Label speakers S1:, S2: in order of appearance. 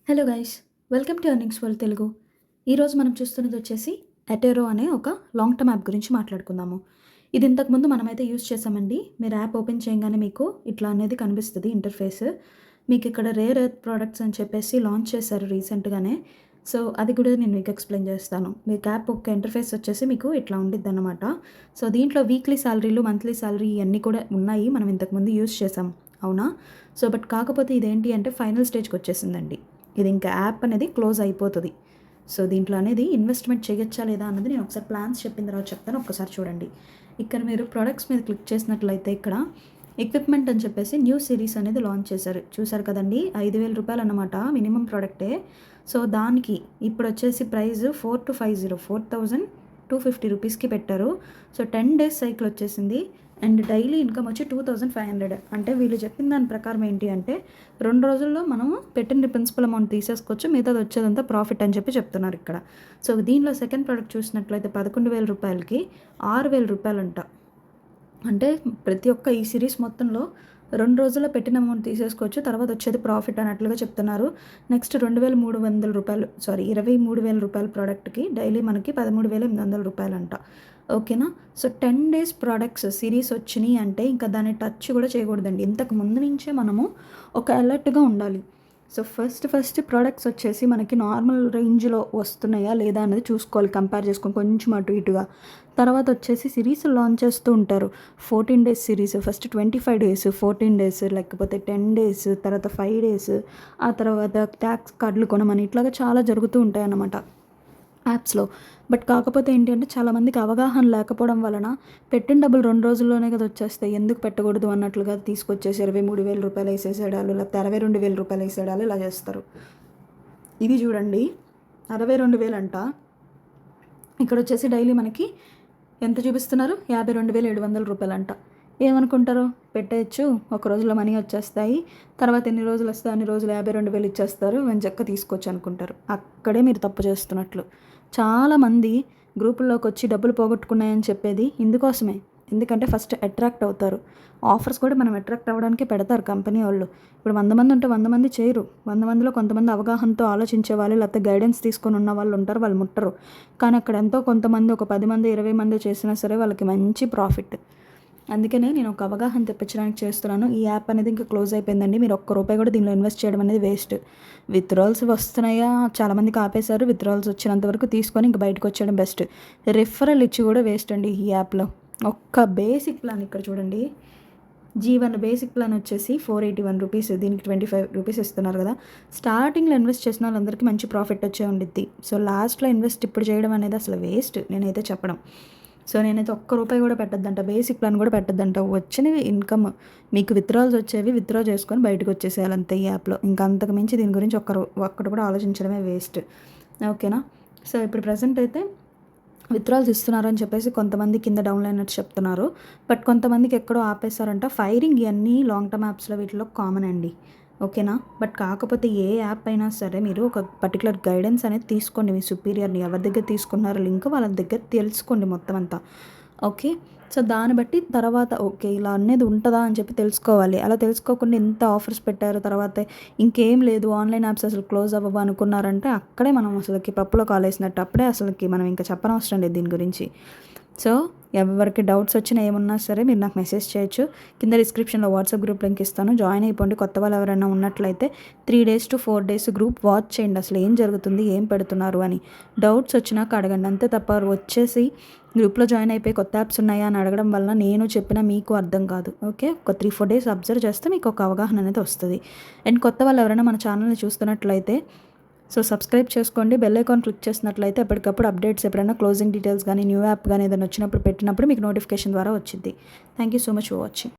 S1: Hello guys, welcome to earnings world Telugu. ఈరోజు మనం చూస్తున్నది వచ్చేసి అటెరో అనే ఒక లాంగ్ టర్మ్ యాప్ గురించి మాట్లాడుకుందాము. ఇది ఇంతకుముందు మనమైతే యూస్ చేసామండి. మీరు యాప్ ఓపెన్ చేయగానే మీకు ఇట్లా అనేది కనిపిస్తుంది ఇంటర్ఫేస్. మీకు ఇక్కడ రేర్ ఎర్త్ ప్రోడక్ట్స్ అని చెప్పేసి లాంచ్ చేశారు రీసెంట్గానే. సో అది కూడా నేను మీకు ఎక్స్ప్లెయిన్ చేస్తాను. మీకు యాప్ ఒక ఇంటర్ఫేస్ వచ్చేసి మీకు ఇట్లా ఉండిద్ది అనమాట. సో దీంట్లో వీక్లీ శాలరీలు, మంత్లీ శాలరీ ఇవన్నీ కూడా ఉన్నాయి. మనం ఇంతకుముందు యూస్ చేసాం, అవునా? సో బట్ కాకపోతే ఇదేంటి అంటే ఫైనల్ స్టేజ్కి వచ్చేసిందండి. ఇది ఇంకా యాప్ అనేది క్లోజ్ అయిపోతుంది. సో దీంట్లో అనేది ఇన్వెస్ట్మెంట్ చేయొచ్చా లేదా అన్నది నేను ఒకసారి ప్లాన్స్ చెప్పిన తర్వాత చెప్తాను. ఒక్కసారి చూడండి. ఇక్కడ మీరు ప్రొడక్ట్స్ మీద క్లిక్ చేసినట్లయితే ఇక్కడ ఎక్విప్మెంట్ అని చెప్పేసి న్యూ సిరీస్ అనేది లాంచ్ చేశారు. చూసారు కదండి, 5,000 రూపాయలు అన్నమాట మినిమం ప్రోడక్టే. సో దానికి ఇప్పుడు వచ్చేసి ప్రైస్ 4,250 రూపీస్కి పెట్టారు. సో 10 డేస్ సైకిల్ వచ్చేసింది. అండ్ డైలీ ఇన్కమ్ వచ్చి 2,500. అంటే వీళ్ళు చెప్పిన దాని ప్రకారం ఏంటి అంటే 2 రోజుల్లో మనము పెట్టిన ప్రిన్సిపల్ అమౌంట్ తీసేసుకోవచ్చు, మిగతాది వచ్చేదంతా ప్రాఫిట్ అని చెప్పి చెప్తున్నారు ఇక్కడ. సో దీనిలో సెకండ్ ప్రోడక్ట్ చూసినట్లయితే 11,000 రూపాయలకి 6,000 రూపాయలంట. అంటే ప్రతి ఒక్క ఈ సిరీస్ మొత్తంలో 2 రోజుల్లో పెట్టిన అమౌంట్ తీసేసుకోవచ్చు, తర్వాత వచ్చేది ప్రాఫిట్ అన్నట్లుగా చెప్తున్నారు. నెక్స్ట్ 2,300 రూపాయలు 23,000 రూపాయల ప్రోడక్ట్కి డైలీ మనకి 13,800 రూపాయలంట. ఓకేనా? సో 10 డేస్ ప్రోడక్ట్స్ సిరీస్ వచ్చినాయి అంటే ఇంకా దాన్ని టచ్ కూడా చేయకూడదండి. ఇంతకు ముందు నుంచే మనము ఒక అలర్ట్గా ఉండాలి. సో ఫస్ట్ ప్రోడక్ట్స్ వచ్చేసి మనకి నార్మల్ రేంజ్లో వస్తున్నాయా లేదా అనేది చూసుకోవాలి, కంపేర్ చేసుకొని కొంచెం అటు ఇటుగా. తర్వాత వచ్చేసి సిరీస్ లాంచ్ చేస్తూ ఉంటారు. 14 days series, first 25 days, 14 days, లేకపోతే 10 డేస్, తర్వాత 5 డేస్, ఆ తర్వాత ట్యాక్స్ కార్డులు కొనమని ఇట్లాగా చాలా జరుగుతూ ఉంటాయి అన్నమాట యాప్స్లో. బట్ కాకపోతే ఏంటి అంటే చాలామందికి అవగాహన లేకపోవడం వలన పెట్టిన డబ్బులు 2 రోజుల్లోనే కదా వచ్చేస్తాయి, ఎందుకు పెట్టకూడదు అన్నట్లుగా తీసుకొచ్చేసి 23,000 రూపాయలు వేసేసేడాలు, లేకపోతే 62,000 రూపాయలు వేసేడాలు ఇలా చేస్తారు. ఇది చూడండి, 62,000 అంట. ఇక్కడ వచ్చేసి డైలీ మనకి ఎంత చూపిస్తున్నారు? 52,700 రూపాయలంట. ఏమనుకుంటారు? పెట్టేయచ్చు, ఒక రోజులో మనీ వచ్చేస్తాయి, తర్వాత ఎన్ని రోజులు వస్తాయి అన్ని రోజులు 52,000 ఇచ్చేస్తారు, మేము చెక్క తీసుకోవచ్చు అనుకుంటారు. అక్కడే మీరు తప్పు చేస్తున్నట్లు. చాలామంది గ్రూపుల్లోకి వచ్చి డబ్బులు పోగొట్టుకున్నాయని చెప్పేది ఇందుకోసమే. ఎందుకంటే ఫస్ట్ అట్రాక్ట్ అవుతారు. ఆఫర్స్ కూడా మనం అట్రాక్ట్ అవ్వడానికి పెడతారు కంపెనీ వాళ్ళు. ఇప్పుడు 100 మంది ఉంటే 100 మంది చేయరు. 100 మందిలో కొంతమంది అవగాహనతో ఆలోచించే వాళ్ళు, లేకపోతే గైడెన్స్ తీసుకొని ఉన్న వాళ్ళు ఉంటారు, వాళ్ళు ముట్టరు. కానీ అక్కడ ఎంతో కొంతమంది, ఒక 10 మంది 20 మంది చేసినా సరే వాళ్ళకి మంచి ప్రాఫిట్. అందుకనే నేను ఒక అవగాహన తెప్పించడానికి చేస్తున్నాను. ఈ యాప్ అనేది ఇంకా క్లోజ్ అయిపోయిందండి. మీరు ఒక్క రూపాయి కూడా దీనిలో ఇన్వెస్ట్ చేయడం అనేది వేస్ట్. విత్డ్రాల్స్ వస్తున్నాయా, చాలామందికి ఆపేశారు. విత్డ్రాల్స్ వచ్చినంత వరకు తీసుకొని ఇంక బయటకు వచ్చేయడం బెస్ట్. రిఫరల్ ఇచ్చి కూడా వేస్ట్ అండి ఈ యాప్లో. ఒక్క బేసిక్ ప్లాన్ ఇక్కడ చూడండి, G1 బేసిక్ ప్లాన్ వచ్చేసి 481 రూపీస్, దీనికి 25 రూపీస్ ఇస్తున్నారు కదా. స్టార్టింగ్లో ఇన్వెస్ట్ చేసిన వాళ్ళందరికీ మంచి ప్రాఫిట్ వచ్చే ఉండిద్ది. సో లాస్ట్లో ఇన్వెస్ట్ ఇప్పుడు చేయడం అనేది అసలు వేస్ట్ నేనైతే చెప్పడం. సో నేనైతే ఒక్క రూపాయి కూడా పెట్టద్దంట, బేసిక్ ప్లాన్ కూడా పెట్టద్దంట. వచ్చినవి ఇన్కమ్ మీకు విత్డ్రాల్స్ వచ్చేవి విత్డ్రా చేసుకొని బయటకు వచ్చేసేయాలి అంతే ఈ యాప్లో. ఇంకా అంతకు మించి దీని గురించి ఒక్కటి కూడా ఆలోచించడమే వేస్ట్. ఓకేనా? సో ఇప్పుడు ప్రజెంట్ అయితే విత్డ్రాల్స్ ఇస్తున్నారు అని చెప్పేసి కొంతమంది కింద డౌన్లైన్ అయినట్టు చెప్తున్నారు. బట్ కొంతమందికి ఎక్కడో ఆపేశారంట. ఫైరింగ్ ఇవన్నీ లాంగ్ టర్మ్ యాప్స్లో వీటిలో కామన్ అండి. ఓకేనా? బట్ కాకపోతే ఏ యాప్ అయినా సరే మీరు ఒక పర్టికులర్ గైడెన్స్ అనేది తీసుకోండి. మీ సుపీరియర్ని ఎవరి దగ్గర తీసుకున్నారో లింక్ వాళ్ళ దగ్గర తెలుసుకోండి మొత్తం అంతా. ఓకే? సో దాన్ని బట్టి తర్వాత ఓకే ఇలా అనేది ఉంటుందా అని చెప్పి తెలుసుకోవాలి. అలా తెలుసుకోకుండా ఇంత ఆఫర్స్ పెట్టారు, తర్వాత ఇంకేం లేదు, ఆన్లైన్ యాప్స్ అసలు క్లోజ్ అవ్వవు అనుకున్నారంటే అక్కడే మనం అసలుకి పప్పులో కాలేసినట్టు. అప్పుడే అసలుకి మనం ఇంకా చెప్పనవసరం లేదు దీని గురించి. సో ఎవరికి డౌట్స్ వచ్చినా ఏమున్నా సరే మీరు నాకు మెసేజ్ చేయొచ్చు. కింద డిస్క్రిప్షన్లో వాట్సాప్ గ్రూప్ లింక్ ఇస్తాను, జాయిన్ అయిపోండి. కొత్త వాళ్ళు ఎవరైనా ఉన్నట్లయితే 3 days to 4 days group watch చేయండి, అసలు ఏం జరుగుతుంది, ఏం పెడుతున్నారు అని. డౌట్స్ వచ్చినాక అడగండి అంతే తప్ప వచ్చేసి గ్రూప్లో జాయిన్ అయిపోయి కొత్త యాప్స్ ఉన్నాయా అని అడగడం వల్ల నేను చెప్పినా మీకు అర్థం కాదు. ఓకే? ఒక 3-4 days అబ్జర్వ్ చేస్తే మీకు ఒక అవగాహన అనేది వస్తుంది. అండ్ కొత్త వాళ్ళు ఎవరైనా మన ఛానల్ని చూస్తున్నట్లయితే సో సబ్స్క్రైబ్ చేసుకోండి. బెల్ ఐకాన్ క్లిక్ చేసినట్లయితే ఎప్పటికప్పుడు అప్డేట్స్, ఎప్పుడైనా క్లోజింగ్ డీటెయిల్స్ కానీ న్యూ యాప్ కానీ ఏదైనా వచ్చినప్పుడు పెట్టినప్పుడు మీకు నోటిఫికేషన్ ద్వారా వచ్చింది. Thank you so much for watching.